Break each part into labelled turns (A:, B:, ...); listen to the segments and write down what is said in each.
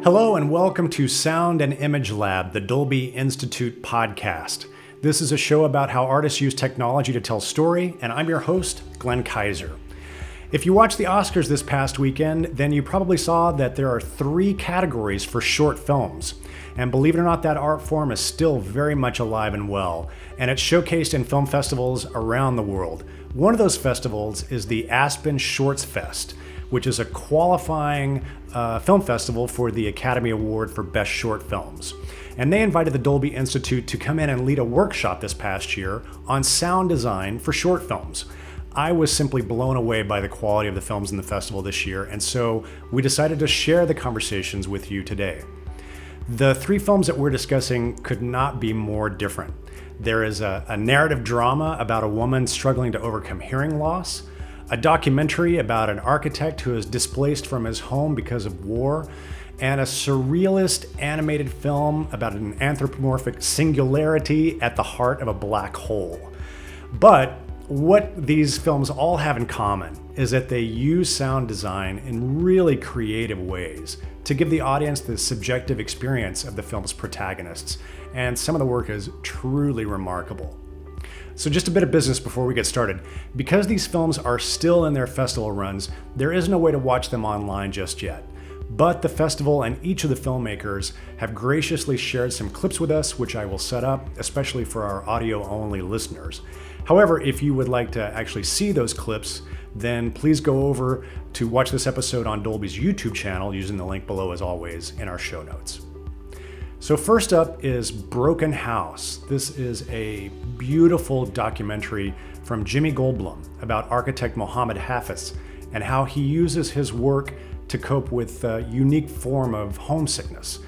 A: Hello and welcome to Sound and Image Lab, the Dolby Institute podcast. This is a show about how artists use technology to tell story, and I'm your host, Glenn Kaiser. If you watched the Oscars this past weekend, then you probably saw that there are 3 categories for short films. And believe it or not, that art form is still very much alive and well, and it's showcased in film festivals around the world. One of those festivals is the Aspen Shortsfest, which is a qualifying film festival for the Academy Award for Best Short Films. And they invited the Dolby Institute to come in and lead a workshop this past year on sound design for short films. I was simply blown away by the quality of the films in the festival this year, and so we decided to share the conversations with you today. The 3 films that we're discussing could not be more different. There is a narrative drama about a woman struggling to overcome hearing loss, a documentary about an architect who is displaced from his home because of war, and a surrealist animated film about an anthropomorphic singularity at the heart of a black hole. But what these films all have in common is that they use sound design in really creative ways to give the audience the subjective experience of the film's protagonists, and some of the work is truly remarkable. So just a bit of business before we get started. Because these films are still in their festival runs, there is no way to watch them online just yet. But the festival and each of the filmmakers have graciously shared some clips with us, which I will set up, especially for our audio-only listeners. However, if you would like to actually see those clips, then please go over to watch this episode on Dolby's YouTube channel using the link below, as always, in our show notes. So first up is Broken House. This is a beautiful documentary from Jimmy Goldblum about architect Mohammed Hafiz and how he uses his work to cope with a unique form of homesickness.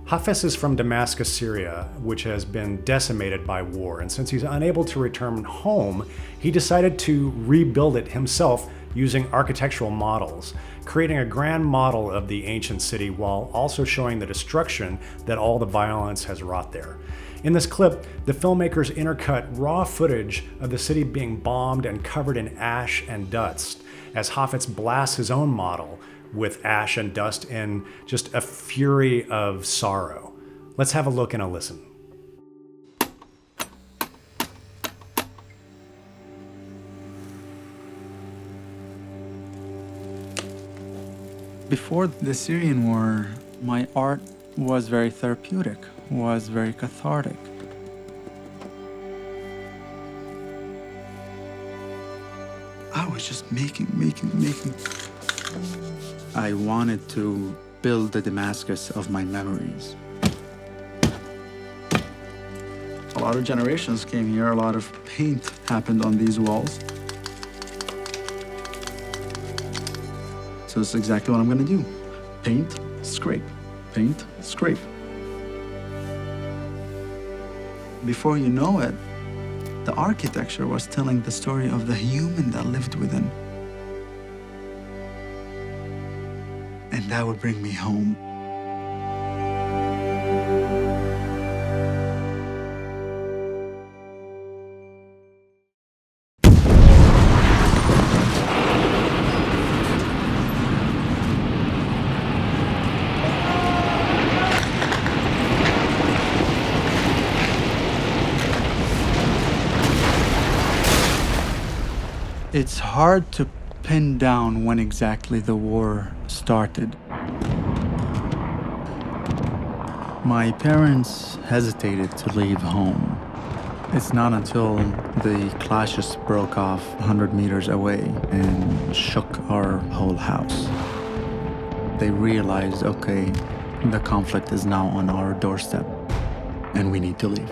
A: Hafiz is from Damascus, Syria, which has been decimated by war, and since he's unable to return home, he decided to rebuild it himself using architectural models, creating a grand model of the ancient city while also showing the destruction that all the violence has wrought there. In this clip, the filmmakers intercut raw footage of the city being bombed and covered in ash and dust as Hafiz blasts his own model with ash and dust in just a fury of sorrow. Let's have a look and a listen.
B: Before the Syrian war, my art was very therapeutic, was very cathartic. I was just making. I wanted to build the Damascus of my memories. A lot of generations came here, a lot of paint happened on these walls. So it's exactly what I'm gonna do. Paint, scrape, paint, scrape. Before you know it, the architecture was telling the story of the human that lived within. And that would bring me home. It's hard to pin down when exactly the war started. My parents hesitated to leave home. It's not until the clashes broke off 100 meters away and shook our whole house. They realized, okay, the conflict is now on our doorstep and we need to leave.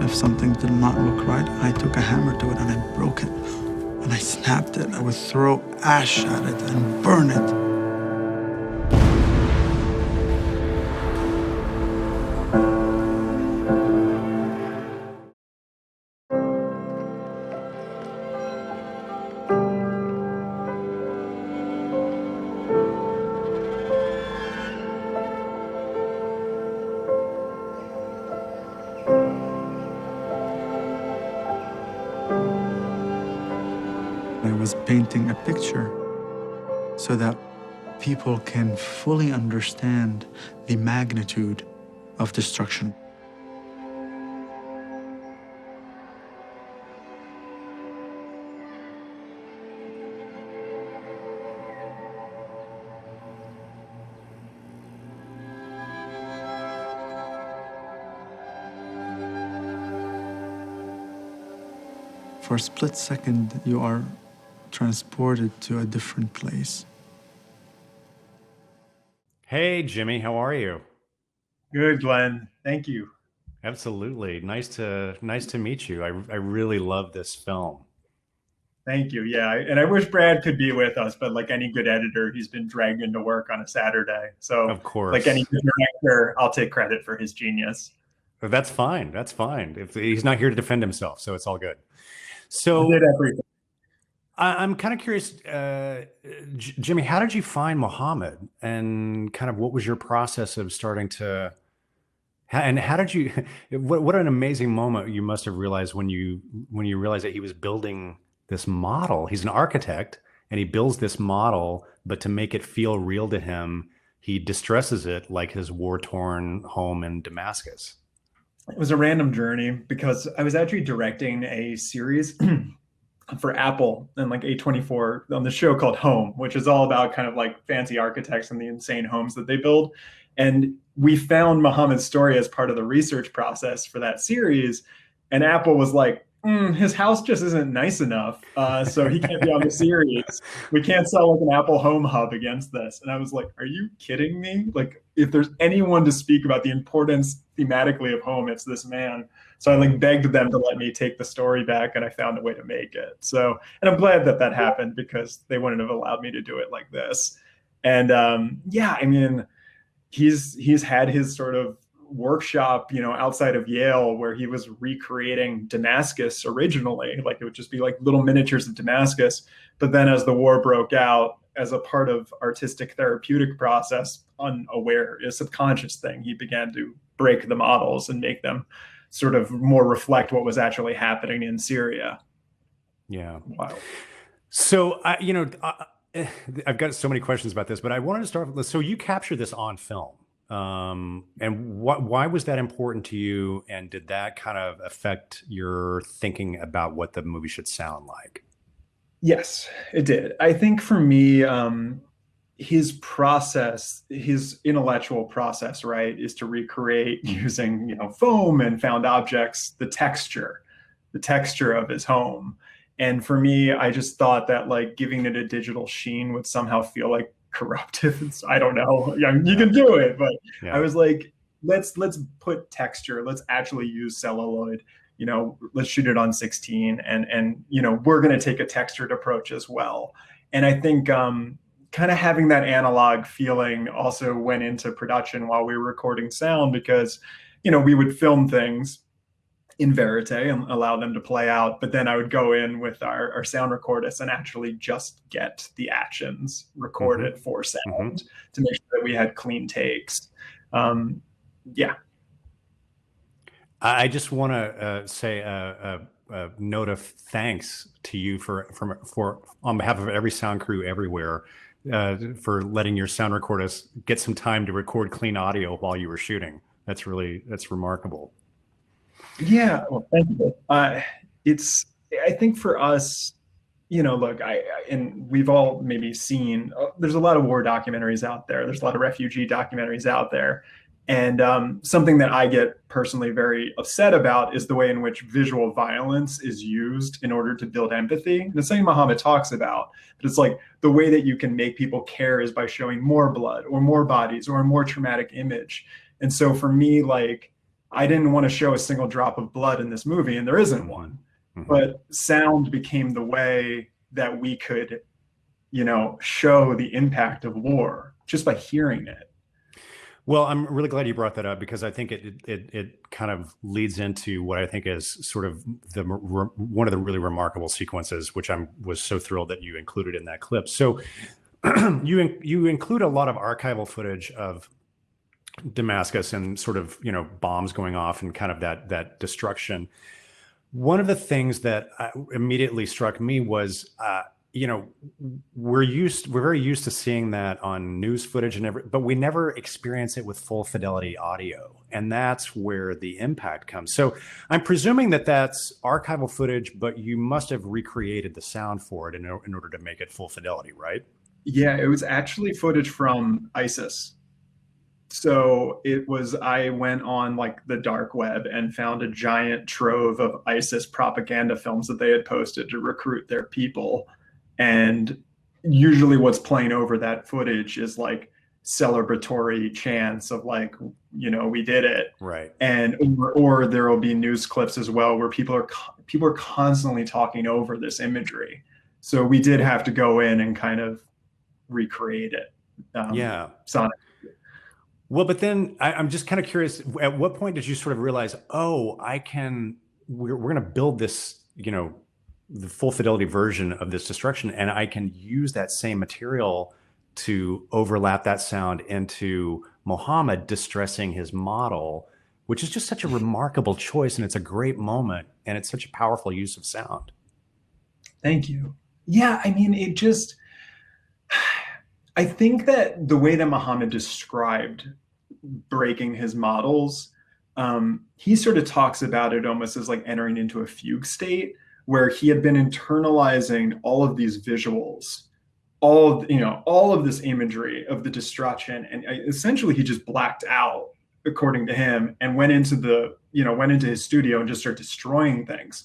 B: If something did not look right, I took a hammer to it and I broke it. And I snapped it. I would throw ash at it and burn it. was painting a picture so that people can fully understand the magnitude of destruction. For a split second, you are transported to a different place.
A: Hey, Jimmy, how are you?
C: Good, Glenn. Thank you.
A: Absolutely. Nice to meet you. I really love this film.
C: Thank you. Yeah. And I wish Brad could be with us, but like any good editor, he's been dragged into work on a Saturday. So,
A: Of course.
C: like any good director, I'll take credit for his genius.
A: That's fine. That's fine. If he's not here to defend himself, so it's all good. So
C: I did everything.
A: I'm kind of curious, Jimmy, how did you find Muhammad, and kind of what was your process of starting to, and how did you, what an amazing moment you must have realized when you realized that he was building this model. He's an architect and he builds this model, but to make it feel real to him, he distresses it like his war-torn home in Damascus.
C: It was a random journey because I was actually directing a series for Apple and like A24 on the show called Home, which is all about kind of like fancy architects and the insane homes that they build. And we found Muhammad's story as part of the research process for that series. And Apple was like, his house just isn't nice enough. So he can't be on the series. We can't sell like an Apple Home Hub against this. And I was like, are you kidding me? Like, if there's anyone to speak about the importance thematically of home, it's this man. So I like begged them to let me take the story back, and I found a way to make it. So, and I'm glad that that happened because they wouldn't have allowed me to do it like this. And yeah, I mean, he's had his sort of workshop, you know, outside of Yale, where he was recreating Damascus originally. Like it would just be like little miniatures of Damascus. But then as the war broke out, as a part of artistic therapeutic process, unaware, a subconscious thing, he began to break the models and make them sort of more reflect what was actually happening in Syria.
A: Yeah.
C: Wow.
A: So, I've got so many questions about this, but I wanted to start with, so you captured this on film. And why was that important to you? And did that kind of affect your thinking about what the movie should sound like?
C: Yes, it did. I think for me, his process, his intellectual process, right, is to recreate using, you know, foam and found objects, the texture of his home. And for me, I just thought that like giving it a digital sheen would somehow feel like corruptive. I don't know. You can do it, but yeah. I was like, let's put texture. Let's actually use celluloid. You know, let's shoot it on 16, and you know, we're going to take a textured approach as well. And I think kind of having that analog feeling also went into production while we were recording sound, because, you know, we would film things in verite and allow them to play out, but then I would go in with our sound recordists and actually just get the actions recorded for sound to make sure that we had clean takes. Yeah.
A: I just want to say a note of thanks to you for on behalf of every sound crew everywhere, for letting your sound recordist get some time to record clean audio while you were shooting. That's remarkable.
C: Yeah, well, thank you. I think for us, you know, look, and we've all maybe seen, there's a lot of war documentaries out there. There's a lot of refugee documentaries out there. And something that I get personally very upset about is the way in which visual violence is used in order to build empathy. And it's something Muhammad talks about, but it's like the way that you can make people care is by showing more blood or more bodies or a more traumatic image. And so for me, like, I didn't want to show a single drop of blood in this movie, and there isn't one. But sound became the way that we could, you know, show the impact of war just by hearing it.
A: Well, I'm really glad you brought that up, because I think it kind of leads into what I think is sort of one of the really remarkable sequences, which I was so thrilled that you included in that clip. So you include a lot of archival footage of Damascus and sort of, you know, bombs going off and kind of that destruction. One of the things that immediately struck me was you know, we're very used to seeing that on news footage but we never experience it with full fidelity audio. And that's where the impact comes. So I'm presuming that that's archival footage, but you must have recreated the sound for it in order to make it full fidelity, right?
C: Yeah, it was actually footage from ISIS. So I went on like the dark web and found a giant trove of ISIS propaganda films that they had posted to recruit their people. And usually what's playing over that footage is like celebratory chants of like, we did it.
A: Right.
C: And or there will be news clips as well where people are constantly talking over this imagery. So we did have to go in and kind of recreate it. Sonically.
A: Well, but then I'm just kind of curious, at what point did you sort of realize, oh, we're going to build this, the full fidelity version of this destruction, and I can use that same material to overlap that sound into Muhammad distressing his model, which is just such a remarkable choice. And it's a great moment. And it's such a powerful use of sound.
C: Thank you. Yeah. I mean, I think that the way that Muhammad described breaking his models, he sort of talks about it almost as like entering into a fugue state where he had been internalizing all of these visuals, all of this imagery of the destruction, and essentially he just blacked out, according to him, and went into his studio and just started destroying things.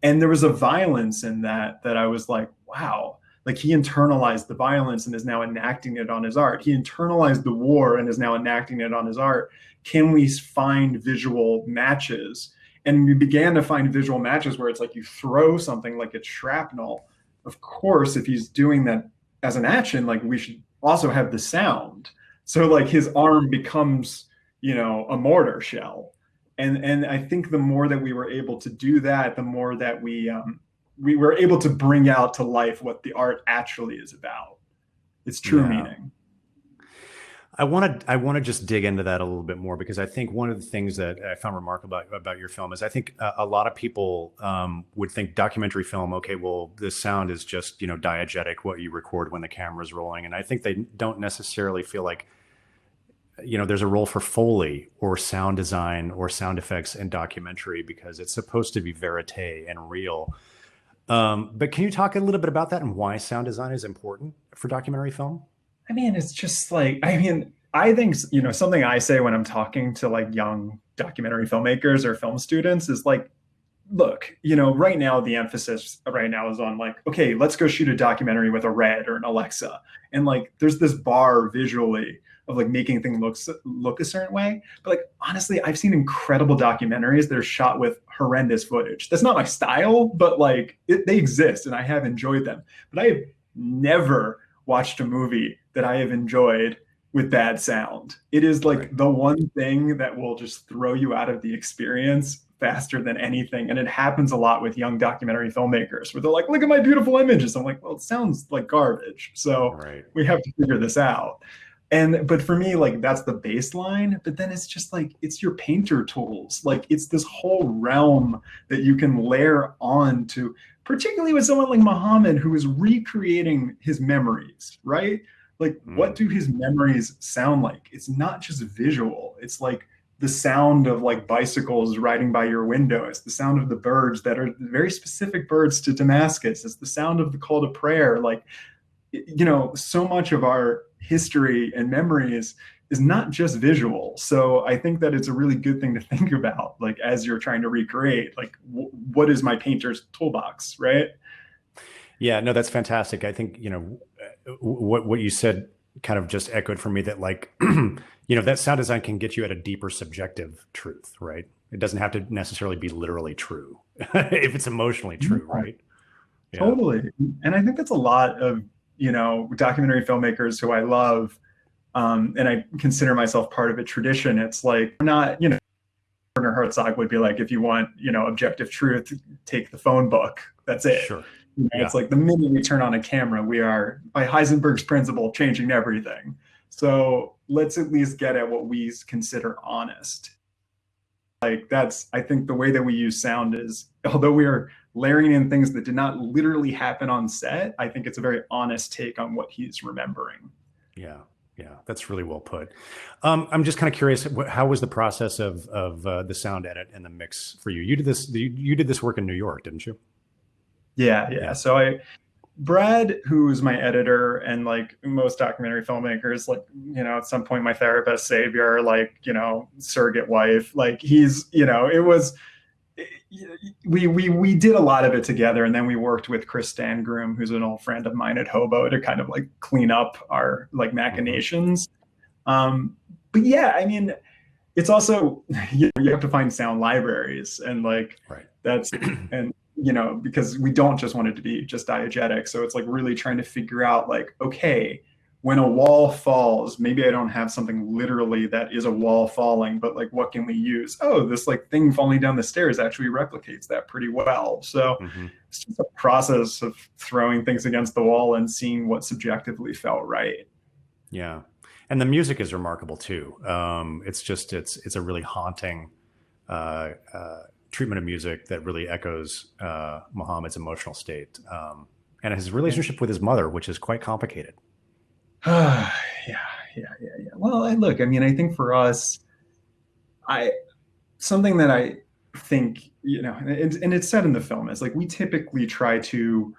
C: And there was a violence in that I was like, wow. Like he internalized the violence and is now enacting it on his art. He internalized the war and is now enacting it on his art. Can we find visual matches? And we began to find visual matches where it's like you throw something like it's shrapnel. Of course, if he's doing that as an action, like we should also have the sound. So like his arm becomes, a mortar shell. And I think the more that we were able to do that, the more that we were able to bring out to life what the art actually is about. Its true meaning.
A: I want to just dig into that a little bit more, because I think one of the things that I found remarkable about your film is I think a lot of people would think documentary film, okay, well, the sound is just, diegetic, what you record when the camera's rolling. And I think they don't necessarily feel like, there's a role for Foley or sound design or sound effects in documentary, because it's supposed to be verite and real. But can you talk a little bit about that and why sound design is important for documentary film?
C: I mean, it's just like, I think, something I say when I'm talking to like young documentary filmmakers or film students is like, look, right now, the emphasis right now is on like, okay, let's go shoot a documentary with a Red or an Alexa. And like, there's this bar visually of like making things look a certain way. But like, honestly, I've seen incredible documentaries that are shot with horrendous footage. That's not my style, but like they exist and I have enjoyed them. But I have never watched a movie that I have enjoyed with bad sound. It is like the one thing that will just throw you out of the experience faster than anything. And it happens a lot with young documentary filmmakers where they're like, look at my beautiful images. I'm like, well, it sounds like garbage. So we have to figure this out. But for me, like that's the baseline, but then it's just like, it's your painter tools. Like it's this whole realm that you can layer on to, particularly with someone like Muhammad, who is recreating his memories, right? Like what do his memories sound like? It's not just visual. It's like the sound of like bicycles riding by your window. It's the sound of the birds that are very specific birds to Damascus. It's the sound of the call to prayer. Like, so much of our history and memories is not just visual. So I think that it's a really good thing to think about, like as you're trying to recreate, like what is my painter's toolbox, right?
A: Yeah, no, that's fantastic. I think, what you said kind of just echoed for me that like, that sound design can get you at a deeper subjective truth, right? It doesn't have to necessarily be literally true if it's emotionally true, right?
C: Yeah. Totally. And I think that's a lot of, documentary filmmakers who I love, and I consider myself part of a tradition. It's like, not, Werner Herzog would be like, if you want, objective truth, take the phone book. That's it.
A: Sure.
C: It's like the minute we turn on a camera, we are, by Heisenberg's principle, changing everything. So let's at least get at what we consider honest. like that's, I think the way that we use sound is, although we are layering in things that did not literally happen on set, I think it's a very honest take on what he's remembering.
A: Yeah. Yeah, that's really well put. I'm just kind of curious, how was the process of the sound edit and the mix for you? You did this work in New York, didn't you?
C: Yeah. So Brad, who's my editor, and like most documentary filmmakers, like, you know, at some point my therapist, savior, like, you know, surrogate wife, like he's, you know, it was, we did a lot of it together, and then we worked with Chris Stangroom, who's an old friend of mine at Hobo, to kind of like clean up our like machinations. But yeah, I mean, it's also, you have to find sound libraries, and like that's and you know, because we don't just want it to be just diegetic, so it's like really trying to figure out like, okay, when a wall falls, maybe I don't have something literally that is a wall falling, but like, what can we use? Oh, this like thing falling down the stairs actually replicates that pretty well. So it's just a process of throwing things against the wall and seeing what subjectively felt right.
A: Yeah. And the music is remarkable too. It's a really haunting treatment of music that really echoes Muhammad's emotional state, and his relationship with his mother, which is quite complicated.
C: Yeah. Well, look, I mean, I think for us, something that I think, you know, and it's said in the film, is like, we typically try to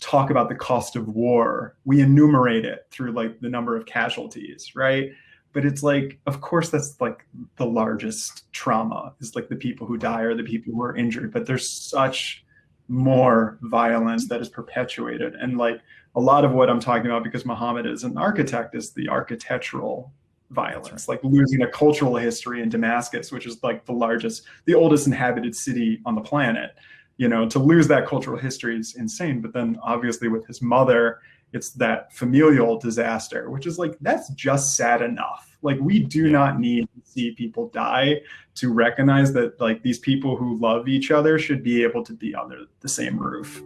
C: talk about the cost of war. We enumerate it through like the number of casualties, right? But it's like, of course, that's like the largest trauma, is like the people who die or the people who are injured. But there's such more violence that is perpetuated. And like a lot of what I'm talking about, because Muhammad is an architect, is the architectural violence, like losing a cultural history in Damascus, which is like the oldest inhabited city on the planet. You know, to lose that cultural history is insane. But then obviously with his mother, it's that familial disaster, which is like, that's just sad enough. Like, we do not need to see people die to recognize that like these people who love each other should be able to be under the same roof.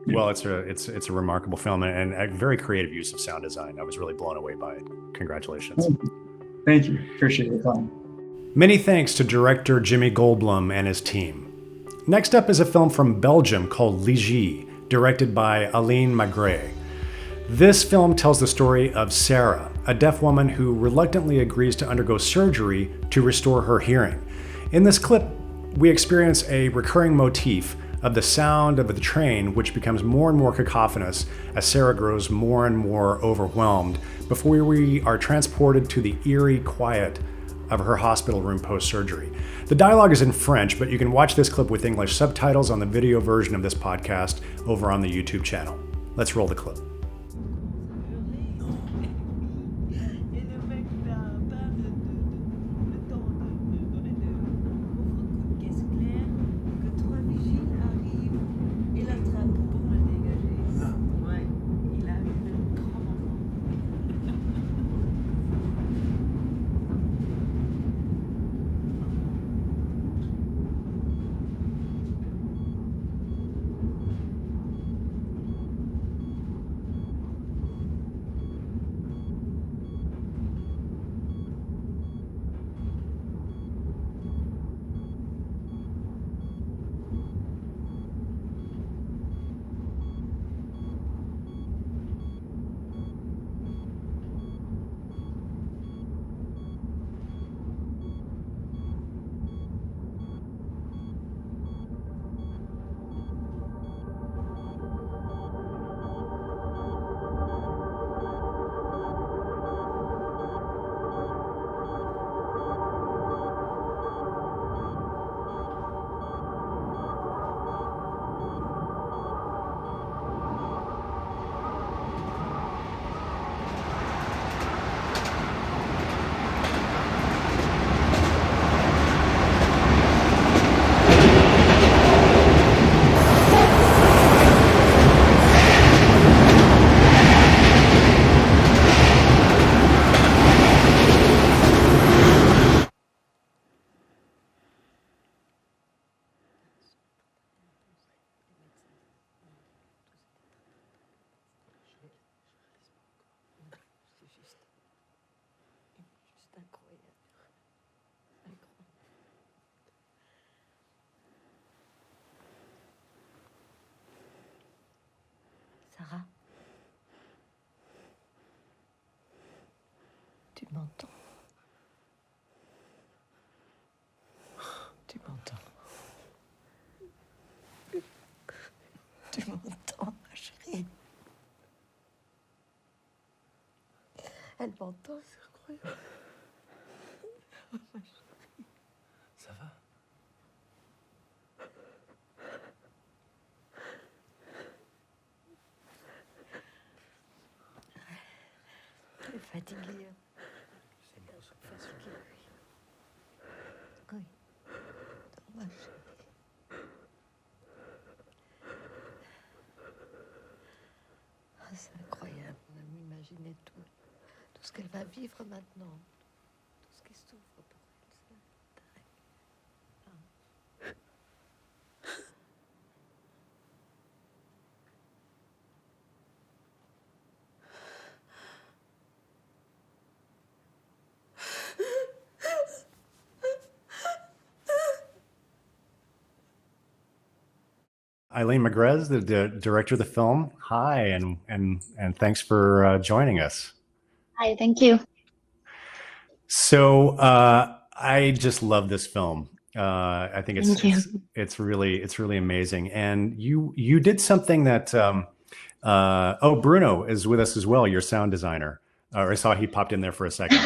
A: Well, it's a remarkable film, and a very creative use of sound design. I was really blown away by it. Congratulations.
C: Thank you. Appreciate your time.
A: Many thanks to director Jimmy Goldblum and his team. Next up is a film from Belgium called Ligie, directed by Aline Magrez. This film tells the story of Sarah, a deaf woman who reluctantly agrees to undergo surgery to restore her hearing. In this clip, we experience a recurring motif of the sound of the train, which becomes more and more cacophonous as Sarah grows more and more overwhelmed, before we are transported to the eerie quiet of her hospital room post-surgery. The dialogue is in French, but you can watch this clip with English subtitles on the video version of this podcast over on the YouTube channel. Let's roll the clip.
D: Tu m'entends? Tu m'entends? Tu m'entends, ma chérie? Elle m'entend, c'est incroyable.
E: Ça va?
D: Elle est fatiguée.
E: C'est bon, c'est pas
D: Fatiguée, oui. Oui. Attends, ma chérie. Ah, c'est incroyable. On a imaginé tout ce qu'elle va vivre maintenant. Tout ce qui s'ouvre pour elle. C'est dingue.
A: Aline Magrez, the director of the film. Hi, and thanks for joining us.
F: Hi, thank you.
A: So I just love this film. I think it's really amazing. And you did something that Bruno is with us as well, your sound designer. I saw he popped in there for a second.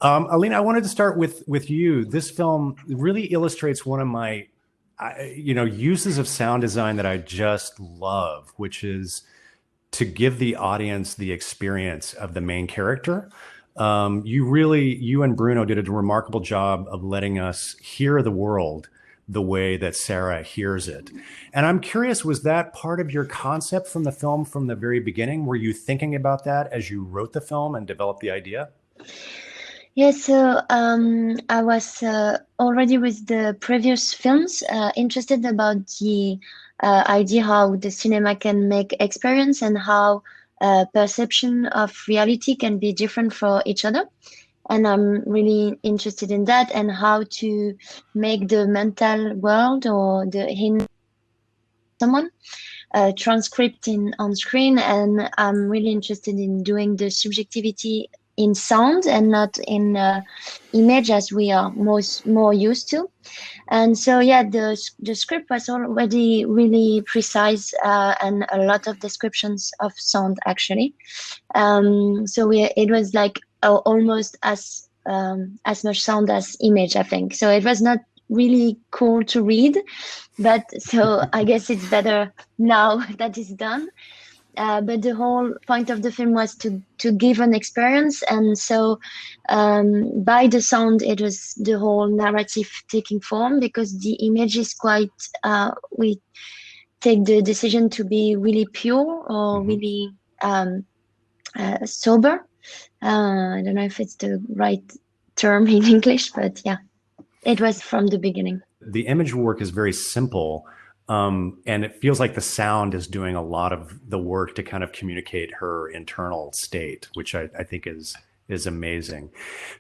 A: Aline, I wanted to start with you. This film really illustrates one of my uses of sound design that I just love, which is to give the audience the experience of the main character. You and Bruno did a remarkable job of letting us hear the world the way that Sarah hears it. And I'm curious, was that part of your concept from the film from the very beginning? Were you thinking about that as you wrote the film and developed the idea?
F: Yeah, so I was already with the previous films interested about the idea how the cinema can make experience and how perception of reality can be different for each other. And I'm really interested in that and how to make the mental world or the in someone transcript on screen. And I'm really interested in doing the subjectivity in sound and not in image as we are more used to. And so, yeah, the script was already really precise and a lot of descriptions of sound actually. So it was like almost as much sound as image, I think. So it was not really cool to read, but so I guess it's better now that it's done. But the whole point of the film was to give an experience, and so by the sound, it was the whole narrative taking form, because the image is quite. We take the decision to be really pure or really sober. I don't know if it's the right term in English, but yeah, it was from the beginning.
A: The image work is very simple. And it feels like the sound is doing a lot of the work to kind of communicate her internal state, which I think is amazing.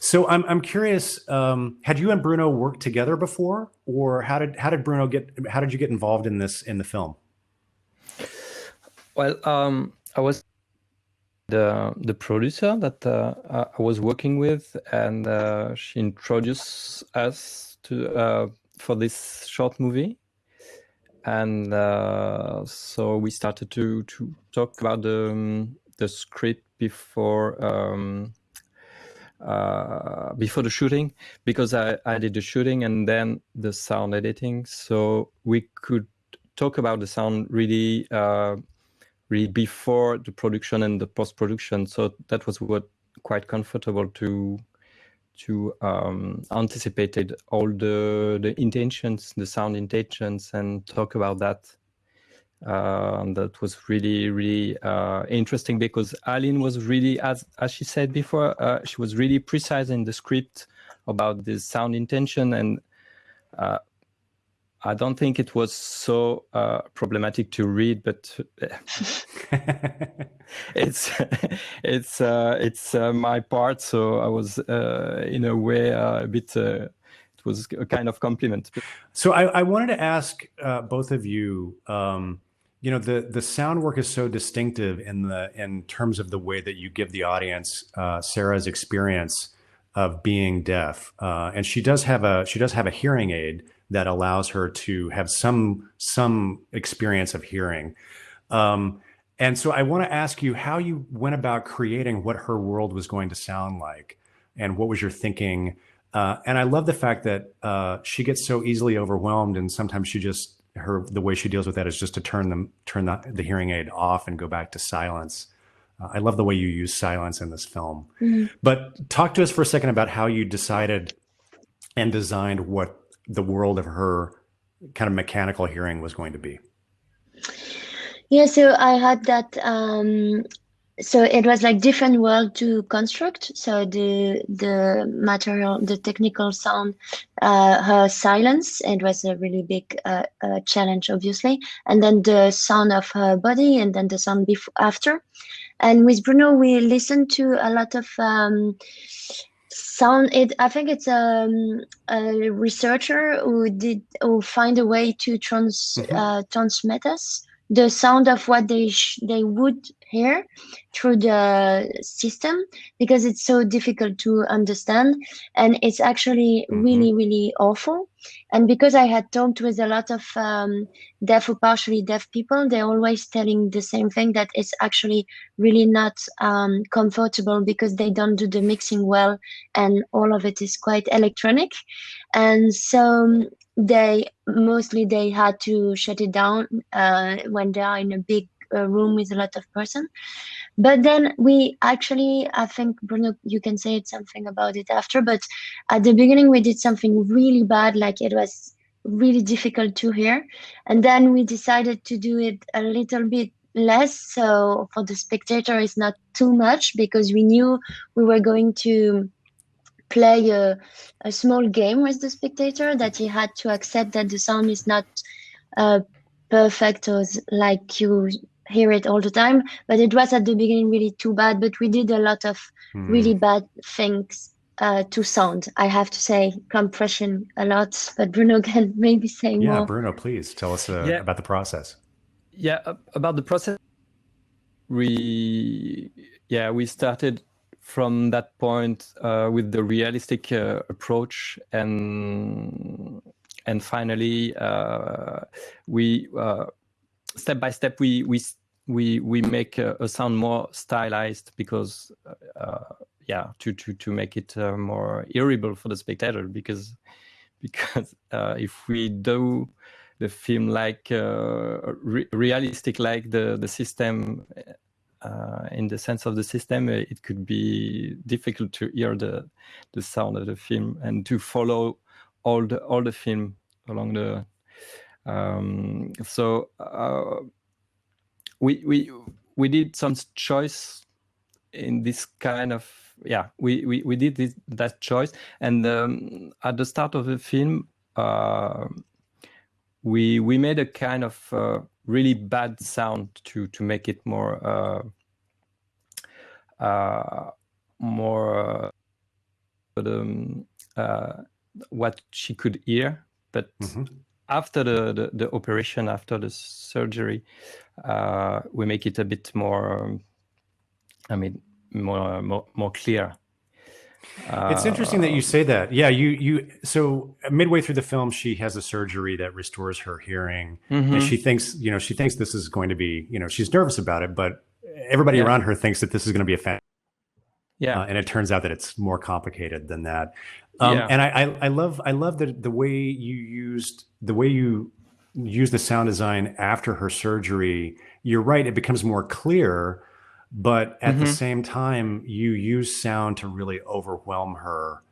A: So I'm curious, had you and Bruno worked together before, or how did you get involved in the film?
E: Well, I was the producer that I was working with, and she introduced us to for this short movie. And so we started to talk about the script before the shooting, because I did the shooting and then the sound editing, so we could talk about the sound really before the production and the post-production. So that was quite comfortable to anticipated all the intentions, the sound intentions, and talk about that. That was really interesting, because Aline was really, as she said before, she was really precise in the script about the sound intention, and I don't think it was so problematic to read, but it's my part. So I was in a way a bit. It was a kind of compliment.
A: So I wanted to ask both of you. the sound work is so distinctive in terms of the way that you give the audience Sarah's experience of being deaf, and she does have a hearing aid that allows her to have some experience of hearing. And so I want to ask you how you went about creating what her world was going to sound like, and what was your thinking. And I love the fact that she gets so easily overwhelmed, and sometimes the way she deals with that is just to turn the hearing aid off and go back to silence. I love the way you use silence in this film. Mm-hmm. But talk to us for a second about how you decided and designed what the world of her kind of mechanical hearing was going to be.
F: Yeah, so I had that. So it was like different world to construct. So the material, the technical sound, her silence, it was a really big challenge, obviously. And then the sound of her body, and then the sound after. And with Bruno, we listened to a lot of sound. I think it's a researcher who find a way to transmit us the sound of what they would hear through the system, because it's so difficult to understand, and it's actually really, really awful. And because I had talked with a lot of deaf or partially deaf people, they're always telling the same thing, that it's actually really not comfortable, because they don't do the mixing well, and all of it is quite electronic. And so they had to shut it down when they are in a big room with a lot of person. But then we actually, I think, Bruno, you can say something about it after, but at the beginning we did something really bad, like it was really difficult to hear. And then we decided to do it a little bit less, so for the spectator it's not too much, because we knew we were going to play a small game with the spectator, that he had to accept that the sound is not perfect or like you hear it all the time. But it was at the beginning really too bad, but we did a lot of really bad things to sound. I have to say, compression a lot, but Bruno can maybe say more.
A: Yeah, Bruno, please tell us about the process.
E: Yeah, about the process. We started from that point with the realistic approach, and finally we step by step we make a sound more stylized, because to make it more hearable for the spectator, because if we do the film like realistic, like the system, in the sense of the system, it could be difficult to hear the sound of the film and to follow all the film along the. So we did some choice in this kind of we did that choice, and at the start of the film we made a kind of really bad sound to make it more what she could hear. But after the operation, after the surgery, we make it a bit more more clear.
A: It's interesting that you say that. Yeah, so midway through the film, she has a surgery that restores her hearing, and she thinks this is going to be, she's nervous about it, but everybody around her thinks that this is going to be a fan. Yeah, and it turns out that it's more complicated than that. And I love the way you used the sound design after her surgery. You're right; it becomes more clear. But at the same time, you use sound to really overwhelm her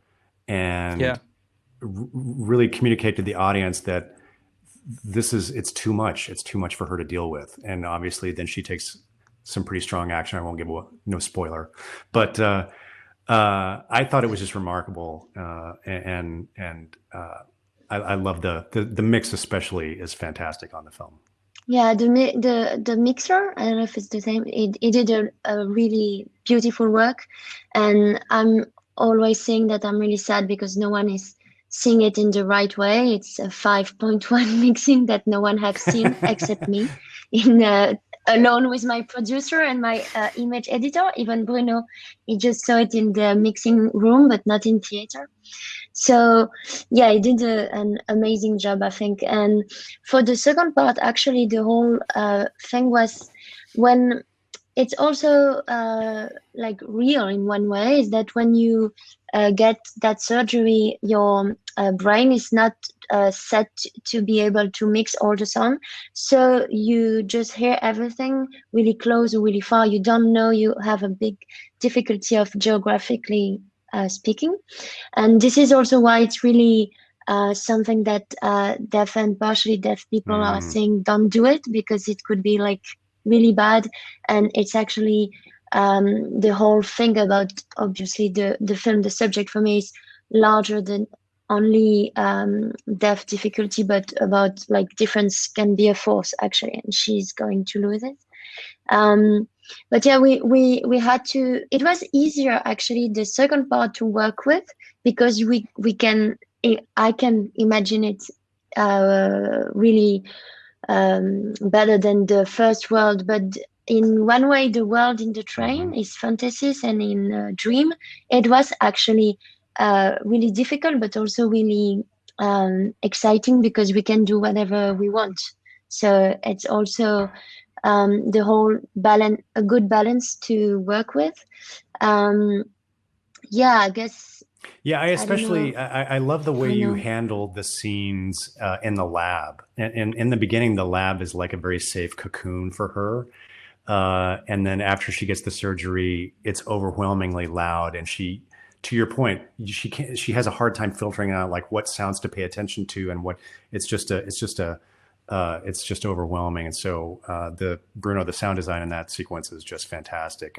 A: and really communicate to the audience that it's too much. It's too much for her to deal with. And obviously, then she takes some pretty strong action. I won't give no spoiler, but I thought it was just remarkable, and I love the mix, especially, is fantastic on the film.
F: Yeah, the mixer, I don't know if it's the same. It did a really beautiful work, and I'm always saying that I'm really sad because no one is sing it in the right way. It's a 5.1 mixing that no one has seen except me, in alone with my producer and my image editor. Even Bruno, he just saw it in the mixing room, but not in theater. So yeah, he did an amazing job, I think. And for the second part, actually, the whole thing was when it's also like real in one way, is that when you get that surgery, your brain is not set to be able to mix all the sound. So you just hear everything really close or really far. You don't know, you have a big difficulty of geographically speaking. And this is also why it's really something that deaf and partially deaf people are saying don't do it, because it could be like really bad. And it's actually the whole thing about, obviously, the film, the subject for me is larger than only deaf difficulty, but about like difference can be a force, actually, and she's going to lose it. But yeah, we had to, it was easier actually the second part to work with, because I can imagine it really better than the first world. But in one way, the world in the train is fantasy, and in Dream, it was actually really difficult, but also really exciting, because we can do whatever we want. So it's also the whole balance, a good balance to work with. Yeah, I guess.
A: Yeah, I love the way you handled the scenes in the lab. And in the beginning, the lab is like a very safe cocoon for her. And then after she gets the surgery, it's overwhelmingly loud. And she, to your point, she has a hard time filtering out like what sounds to pay attention to and what it's just overwhelming. And so Bruno, the sound design in that sequence is just fantastic.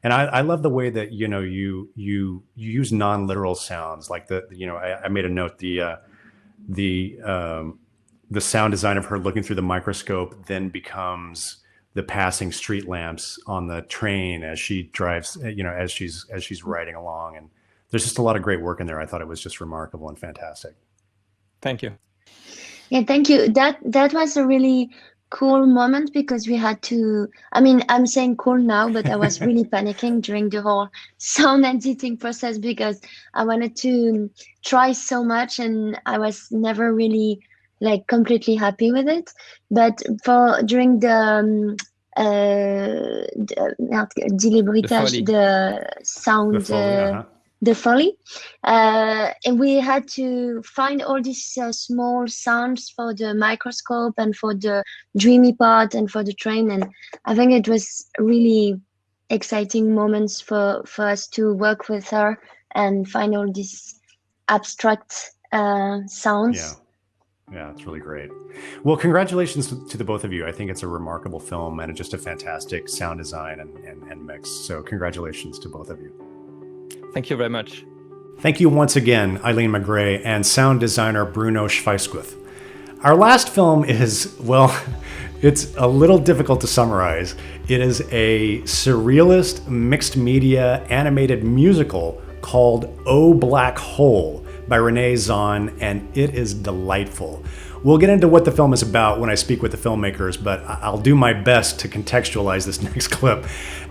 A: And I love the way that, you use non-literal sounds, like I made a note, the sound design of her looking through the microscope then becomes the passing street lamps on the train as she drives, as she's riding along. And there's just a lot of great work in there. I thought it was just remarkable and fantastic.
E: Thank you.
F: Yeah, thank you. That was a really cool moment, because we had to, I mean, I'm saying cool now, but I was really panicking during the whole sound editing process, because I wanted to try so much and I was never really like completely happy with it. But during the delibritage, the sound, the Foley, and we had to find all these small sounds for the microscope and for the dreamy part and for the train. And I think it was really exciting moments for us to work with her and find all these abstract sounds.
A: Yeah, it's really great. Well, congratulations to the both of you. I think it's a remarkable film and just a fantastic sound design and mix. So congratulations to both of you.
E: Thank you very much.
A: Thank you once again, Aline Magrez and sound designer Bruno Schweisguth. Our last film is, well, it's a little difficult to summarize. It is a surrealist mixed media animated musical called Oh Black Hole by Renee, Zhan, and it is delightful. We'll get into what the film is about when I speak with the filmmakers, but I'll do my best to contextualize this next clip.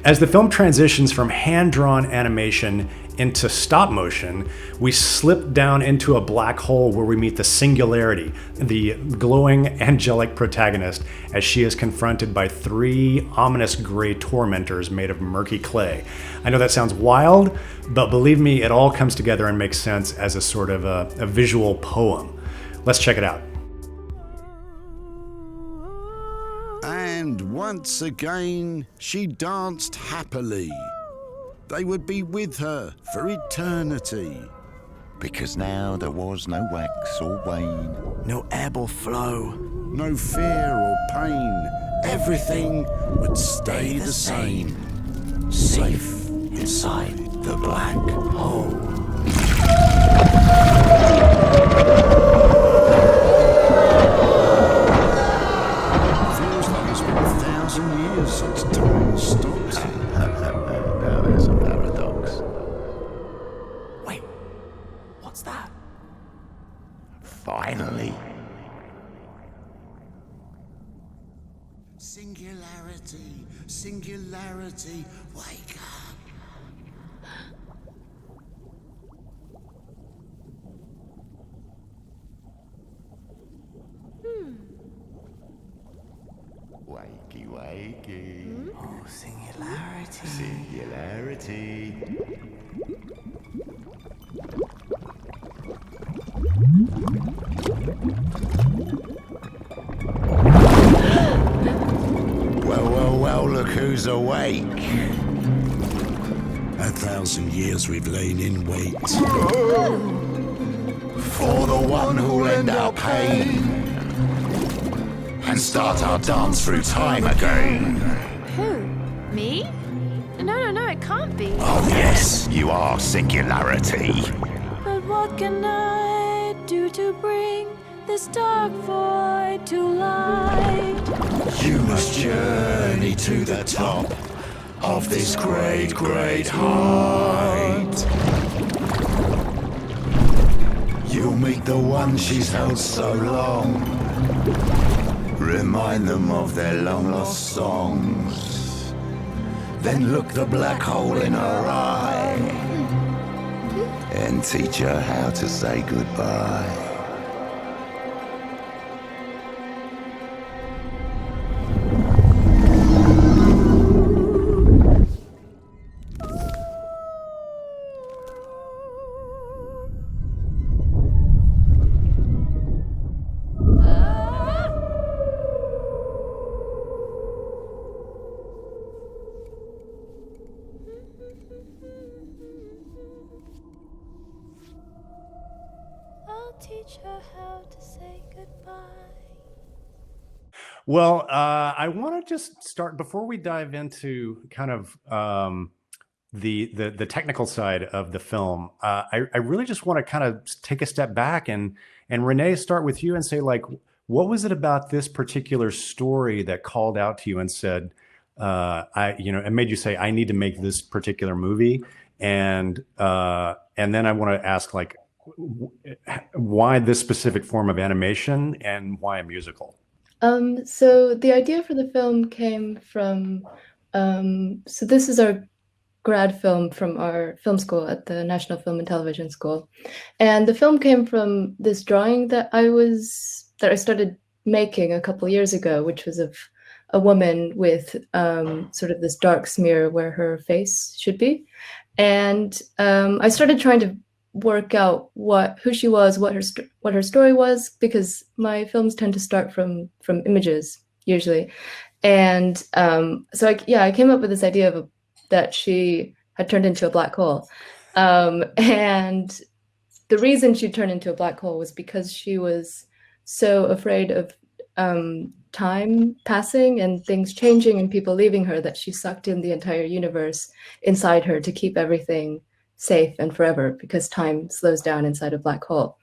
A: As the film transitions from hand-drawn animation into stop motion, we slip down into a black hole where we meet the Singularity, the glowing angelic protagonist, as she is confronted by three ominous gray tormentors made of murky clay. I know that sounds wild, but believe me, it all comes together and makes sense as a sort of a visual poem. Let's check it out.
G: And once again, she danced happily. They would be with her for eternity.
H: Because now there was no wax or wane,
I: no ebb or flow,
G: no fear or pain. Everything would stay the same.
I: Safe inside the black hole.
G: Feels like it's been 1,000 years since time stopped.
H: Now there's a paradox.
I: Wait, what's that? Finally.
G: Singularity, singularity, wake up.
I: Wakey, wakey.
G: Oh, singularity.
I: Singularity.
G: Well, well, well, look who's awake.
J: 1,000 years we've lain in wait.
G: For the one who'll end our pain and start our dance through time again.
K: Who? Me? No, it can't be.
G: Oh yes, you are singularity.
K: But what can I do to bring this dark void to light?
G: You must journey to the top of this great, great height. You'll meet the one she's held so long. Remind them of their long lost songs. Then look the black hole in her eye and teach her how to say goodbye.
K: Teach her how to say goodbye.
A: Well, I want to just start before we dive into kind of the technical side of the film. I really just want to kind of take a step back and Renee, start with you and say, like, what was it about this particular story that called out to you and said, it made you say, I need to make this particular movie, and then I want to ask, like, why this specific form of animation and why a musical?
L: So the idea for the film came from, so this is our grad film from our film school at the National Film and Television School. And the film came from this drawing that I started making a couple years ago, which was of a woman with sort of this dark smear where her face should be. And I started trying to work out who she was, what her story was, because my films tend to start from images usually, and so I came up with this idea that she had turned into a black hole, and the reason she turned into a black hole was because she was so afraid of time passing and things changing and people leaving her that she sucked in the entire universe inside her to keep everything safe and forever, because time slows down inside a black hole.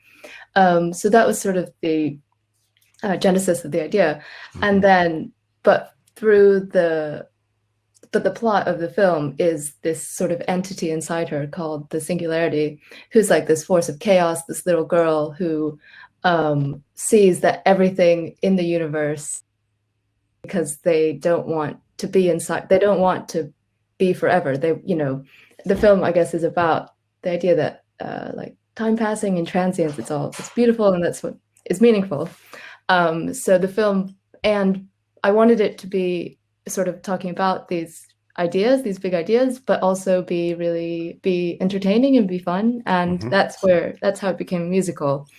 L: So that was sort of the genesis of the idea. Mm-hmm. And then, but the plot of the film is this sort of entity inside her called the Singularity, who's like this force of chaos, this little girl who sees that everything in the universe, because they don't want to be inside, they don't want to be forever. The film, I guess, is about the idea that like time passing and transience, it's beautiful, and that's what is meaningful. So the film, and I wanted it to be sort of talking about these ideas, these big ideas, but also be entertaining and be fun. And mm-hmm. that's how it became a musical.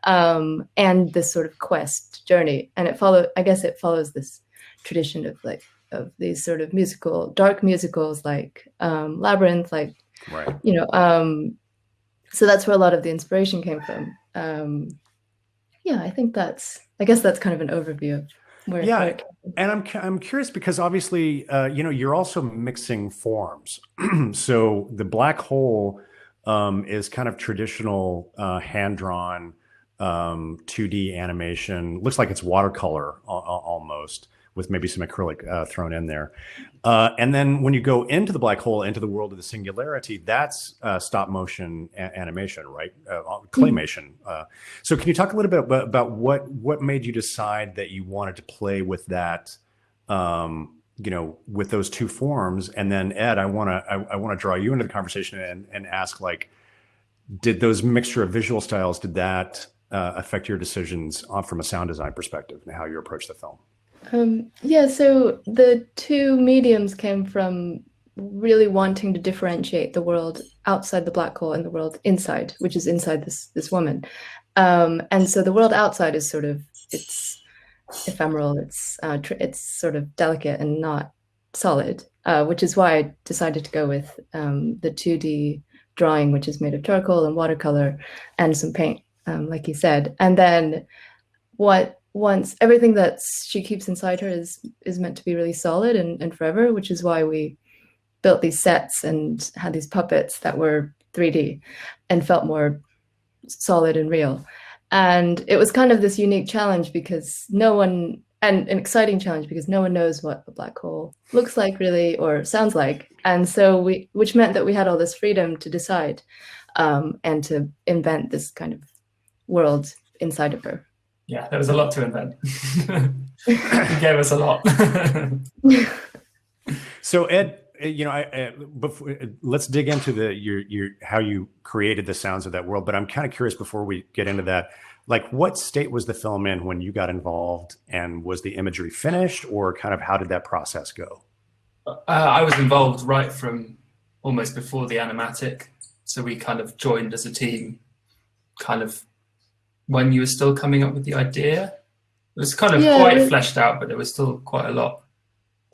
L: And this sort of quest journey. And it follows this tradition of these sort of dark musicals like Labyrinth, like, right. So that's where a lot of the inspiration came from. I guess that's kind of an overview of where.
A: Yeah,
L: where it came from.
A: And I'm curious because obviously, you're also mixing forms. So the black hole is kind of traditional hand-drawn 2D animation. Looks like it's watercolor almost, with maybe some acrylic thrown in there. And then when you go into the black hole, into the world of the singularity, that's stop motion animation, right? Claymation. So can you talk a little bit about what made you decide that you wanted to play with that, with those two forms? And then Ed, I want to draw you into the conversation and ask, like, did those mixture of visual styles, did that affect your decisions from a sound design perspective and how you approach the film?
L: Yeah, so the two mediums came from really wanting to differentiate the world outside the black hole and the world inside, which is inside this woman. And so the world outside is sort of, it's ephemeral, it's sort of delicate and not solid, which is why I decided to go with the 2D drawing, which is made of charcoal and watercolor and some paint, like you said. And then once everything that she keeps inside her is meant to be really solid and forever, which is why we built these sets and had these puppets that were 3D and felt more solid and real. And it was kind of this unique challenge because an exciting challenge because no one knows what a black hole looks like really or sounds like. And so which meant that we had all this freedom to decide and to invent this kind of world inside of her.
M: Yeah, there was a lot to invent. He gave us a lot.
A: So Ed, let's dig into your how you created the sounds of that world. But I'm kind of curious before we get into that, like, what state was the film in when you got involved, and was the imagery finished, or kind of how did that process go?
M: I was involved right from almost before the animatic, so we kind of joined as a team, kind of when you were still coming up with the idea. It was kind of quite fleshed out, but there was still quite a lot.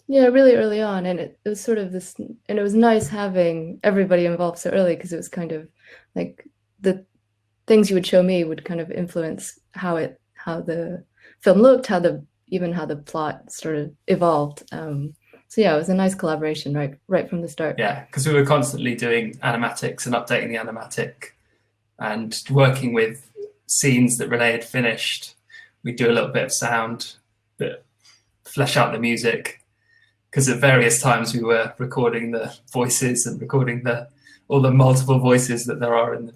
L: Yeah, really early on, and it was sort of this, and it was nice having everybody involved so early because it was kind of like the things you would show me would kind of influence how the film looked, how the plot sort of evolved. So yeah, it was a nice collaboration right from the start.
M: Yeah, because we were constantly doing animatics and updating the animatic and working with scenes that Renee had finished. We'd do a little bit of sound, but flesh out the music. Because at various times we were recording the voices and recording all the multiple voices that there are in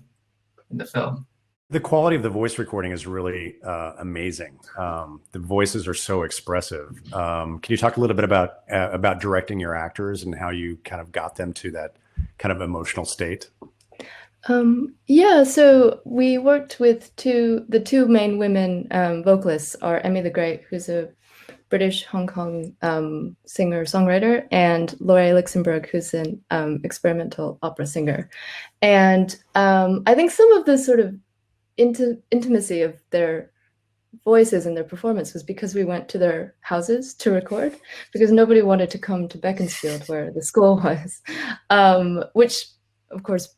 M: the film.
A: The quality of the voice recording is really amazing. The voices are so expressive. Can you talk a little bit about directing your actors and how you kind of got them to that kind of emotional state?
L: Yeah, so we worked with the two main women vocalists are Emmy the Great, who's a British Hong Kong singer-songwriter, and Laurie Luxemburg, who's an experimental opera singer. And I think some of the sort of intimacy of their voices and their performance was because we went to their houses to record, because nobody wanted to come to Beaconsfield where the school was, which of course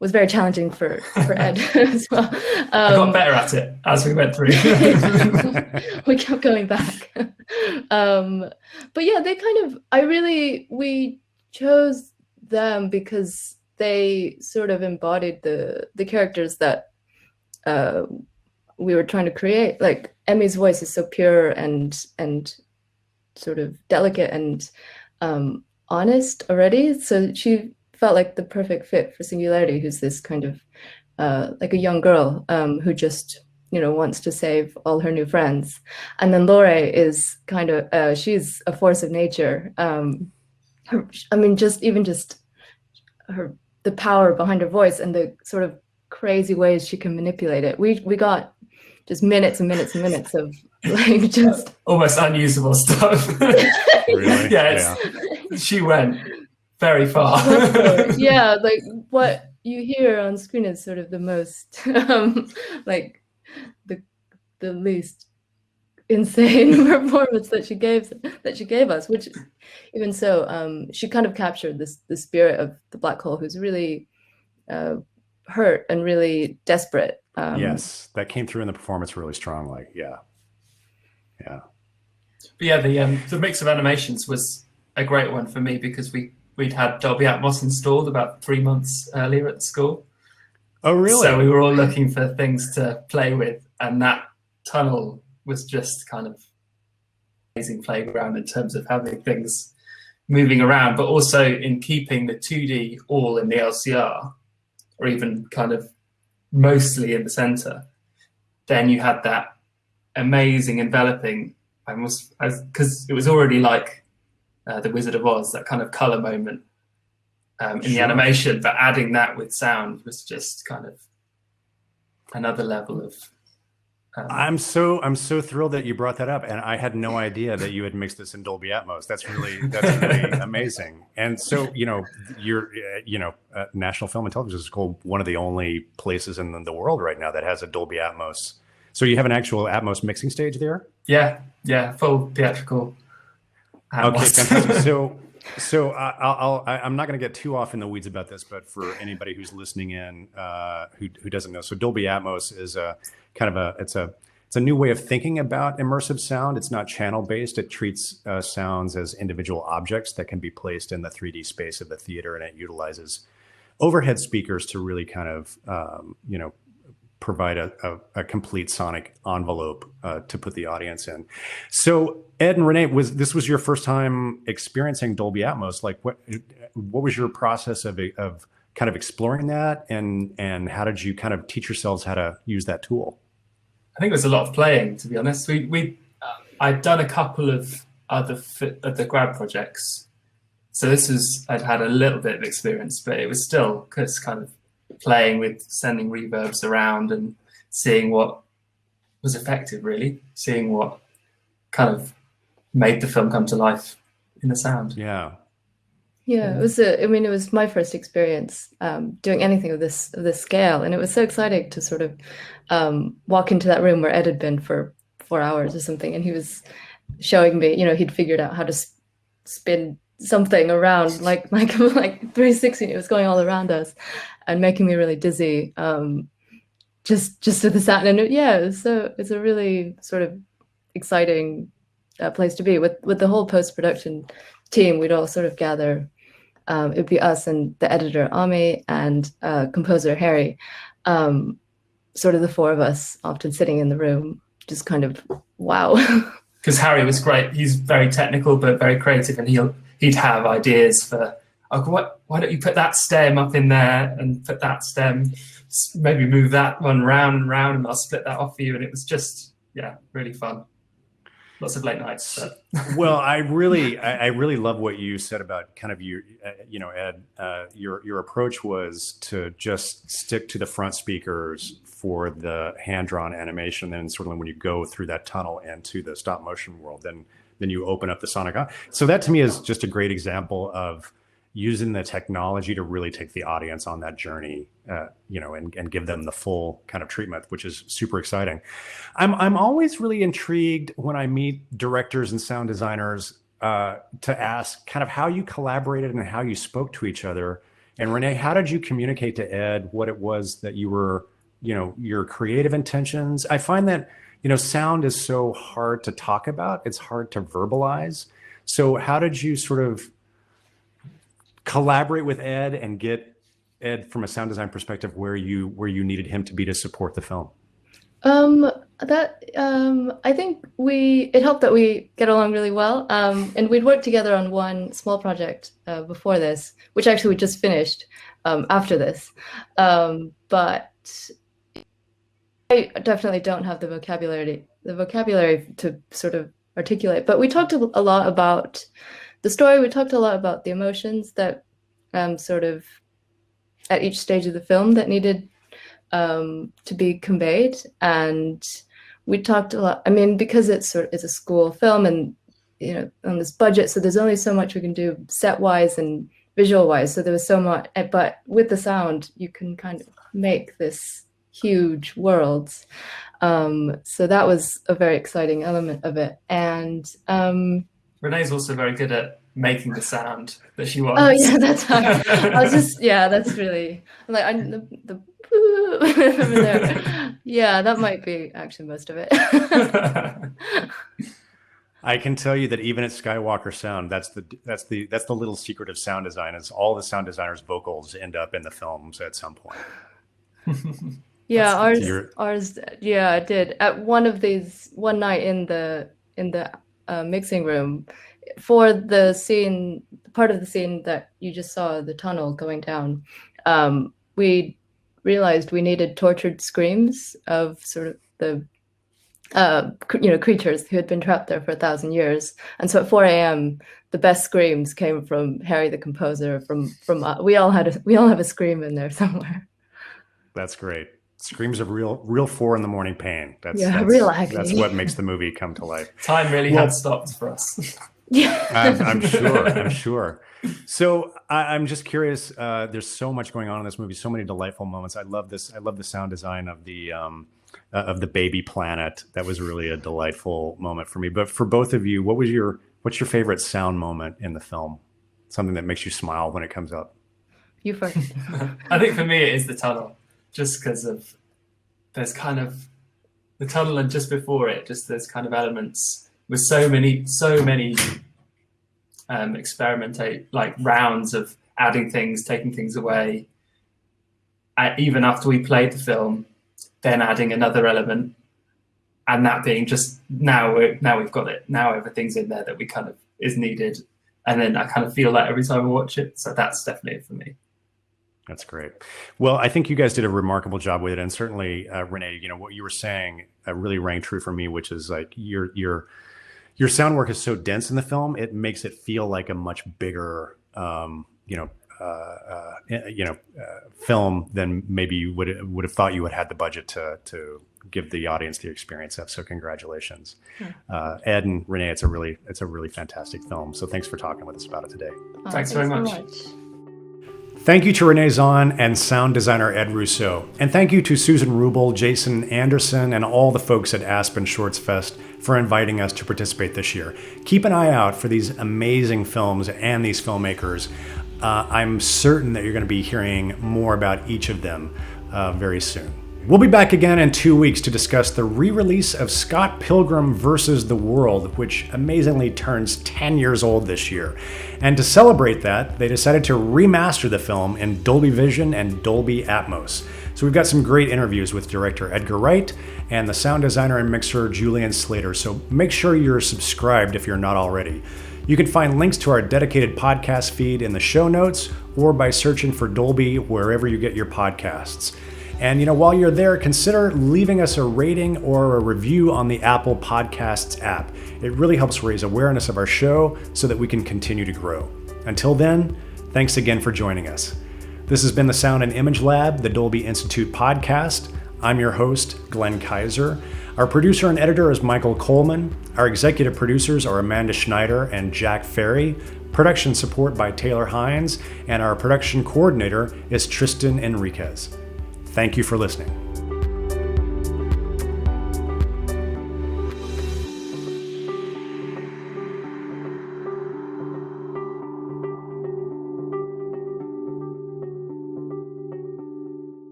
L: was very challenging for Ed as well.
M: I got better at it as we went through.
L: We kept going back. But yeah, we chose them because they sort of embodied the characters that we were trying to create. Like Emmy's voice is so pure and sort of delicate and honest already. So she felt like the perfect fit for Singularity, who's this kind of like a young girl who just wants to save all her new friends. And then Laurie is kind of she's a force of nature. The power behind her voice and the sort of crazy ways she can manipulate it. We got just minutes and minutes and minutes of like just
M: almost unusable stuff.
A: Really?
M: Yeah. She went very far.
L: Yeah, like what you hear on screen is sort of the most like the least insane performance that she gave us, which even so she kind of captured the spirit of the black hole, who's really hurt and really desperate.
A: Yes, that came through in the performance really strongly. Yeah.
M: But yeah, the mix of animations was a great one for me because we'd had Dolby Atmos installed about 3 months earlier at school.
A: Oh, really?
M: So we were all looking for things to play with, and that tunnel was just kind of amazing playground in terms of having things moving around, but also in keeping the 2D all in the LCR, or even kind of mostly in the center. Then you had that amazing enveloping, because it was already like the Wizard of Oz, that kind of color moment in the animation, but adding that with sound was just kind of another level of
A: I'm so thrilled that you brought that up, and I had no idea that you had mixed this in Dolby Atmos. That's really amazing. And so, you're National Film and Television School, one of the only places in the world right now that has a Dolby Atmos. So you have an actual Atmos mixing stage there?
M: Yeah, full theatrical Atmos.
A: Okay, fantastic. So I'm not going to get too off in the weeds about this, but for anybody who's listening in who doesn't know, so Dolby Atmos is a kind of it's a new way of thinking about immersive sound. It's not channel based. It treats sounds as individual objects that can be placed in the 3D space of the theater, and it utilizes overhead speakers to really kind of provide a complete sonic envelope to put the audience in. So Ed and Renee, this was your first time experiencing Dolby Atmos? Like what was your process of kind of exploring that, and how did you kind of teach yourselves how to use that tool?
M: I think it was a lot of playing, to be honest. I'd done a couple of the grad projects, so I'd had a little bit of experience, but it was still just kind of playing with sending reverbs around and seeing what was effective, really seeing what kind of made the film come to life in the sound.
A: Yeah,
L: it was my first experience doing anything of this scale, and it was so exciting to sort of walk into that room where Ed had been for 4 hours or something, and he was showing me, he'd figured out how to spin something around like 360. It was going all around us and making me really dizzy, just with the sound. And it's a really sort of exciting place to be with the whole post-production team. We'd all sort of gather. It'd be us and the editor Ami and composer Harry, sort of the four of us often sitting in the room, just kind of wow.
M: Because Harry was great. He's very technical but very creative, and he'd have ideas for, why don't you put that stem up in there and put that stem, maybe move that one round and round, and I'll split that off for you. And it was just, really fun. Lots of late nights. But.
A: Well, I really love what you said about kind of Ed, your approach was to just stick to the front speakers for the hand-drawn animation. And sort of when you go through that tunnel into the stop motion world, then you open up the sonic. So that to me is just a great example of using the technology to really take the audience on that journey, and give them the full kind of treatment, which is super exciting. I'm always really intrigued when I meet directors and sound designers to ask kind of how you collaborated and how you spoke to each other. And Renee, how did you communicate to Ed what it was that you were, your creative intentions? I find that sound is so hard to talk about. It's hard to verbalize. So how did you sort of collaborate with Ed and get Ed from a sound design perspective where you needed him to be to support the film?
L: I think it helped that we get along really well. And we'd worked together on one small project before this, which actually we just finished after this. But I definitely don't have the vocabulary to sort of articulate. But we talked a lot about the story. We talked a lot about the emotions that sort of at each stage of the film that needed to be conveyed. And we talked a lot, because it's a school film and, on this budget, so there's only so much we can do set wise and visual wise. So there was so much, but with the sound, you can kind of make this huge worlds. So that was a very exciting element of it. And
M: Renee's also very good at making the sound that she wants.
L: Oh yeah, that's how I was just, that's really, the over there. Yeah, that might be actually most of it.
A: I can tell you that even at Skywalker Sound, that's the little secret of sound design, is all the sound designers' vocals end up in the films at some point.
L: Yeah, ours, it did. At one night in the mixing room for the scene, part of the scene that you just saw, the tunnel going down. We realized we needed tortured screams of sort of the creatures who had been trapped there for 1,000 years. And so at 4 a.m., the best screams came from Harry the composer. From we all have a scream in there somewhere.
A: That's great. Screams of real 4 a.m. pain. That's
L: real agony.
A: That's what makes the movie come to life.
M: Time really had stopped for us.
L: Yeah,
A: I'm sure. So I'm just curious. There's so much going on in this movie. So many delightful moments. I love this. I love the sound design of the baby planet. That was really a delightful moment for me. But for both of you, what's your favorite sound moment in the film? Something that makes you smile when it comes up.
L: You first.
M: I think for me it is the tunnel, just because of there's kind of the tunnel, and just before it, just there's kind of elements with so many like rounds of adding things, taking things away. Even after we played the film, then adding another element, and that being just now we've got it. Now everything's in there that we kind of is needed, and then I kind of feel that every time I watch it. So that's definitely it for me.
A: That's great. Well, I think you guys did a remarkable job with it, and certainly Renee, what you were saying really rang true for me, which is like your sound work is so dense in the film, it makes it feel like a much bigger film than maybe you would have thought you would had the budget to give the audience the experience of. So congratulations. Ed and Renee, it's a really fantastic film. So thanks for talking with us about it today.
M: Thanks very much.
A: Thank you to Renee Zhan and sound designer Ed Rousseau. And thank you to Susan Rubel, Jason Anderson, and all the folks at Aspen Shortsfest for inviting us to participate this year. Keep an eye out for these amazing films and these filmmakers. I'm certain that you're going to be hearing more about each of them very soon. We'll be back again in 2 weeks to discuss the re-release of Scott Pilgrim vs. the World, which amazingly turns 10 years old this year. And to celebrate that, they decided to remaster the film in Dolby Vision and Dolby Atmos. So we've got some great interviews with director Edgar Wright and the sound designer and mixer Julian Slater. So make sure you're subscribed if you're not already. You can find links to our dedicated podcast feed in the show notes or by searching for Dolby wherever you get your podcasts. And while you're there, consider leaving us a rating or a review on the Apple Podcasts app. It really helps raise awareness of our show so that we can continue to grow. Until then, thanks again for joining us. This has been the Sound and Image Lab, the Dolby Institute podcast. I'm your host, Glenn Kaiser. Our producer and editor is Michael Coleman. Our executive producers are Amanda Schneider and Jack Ferry. Production support by Taylor Hines. And our production coordinator is Tristan Enriquez. Thank you for listening.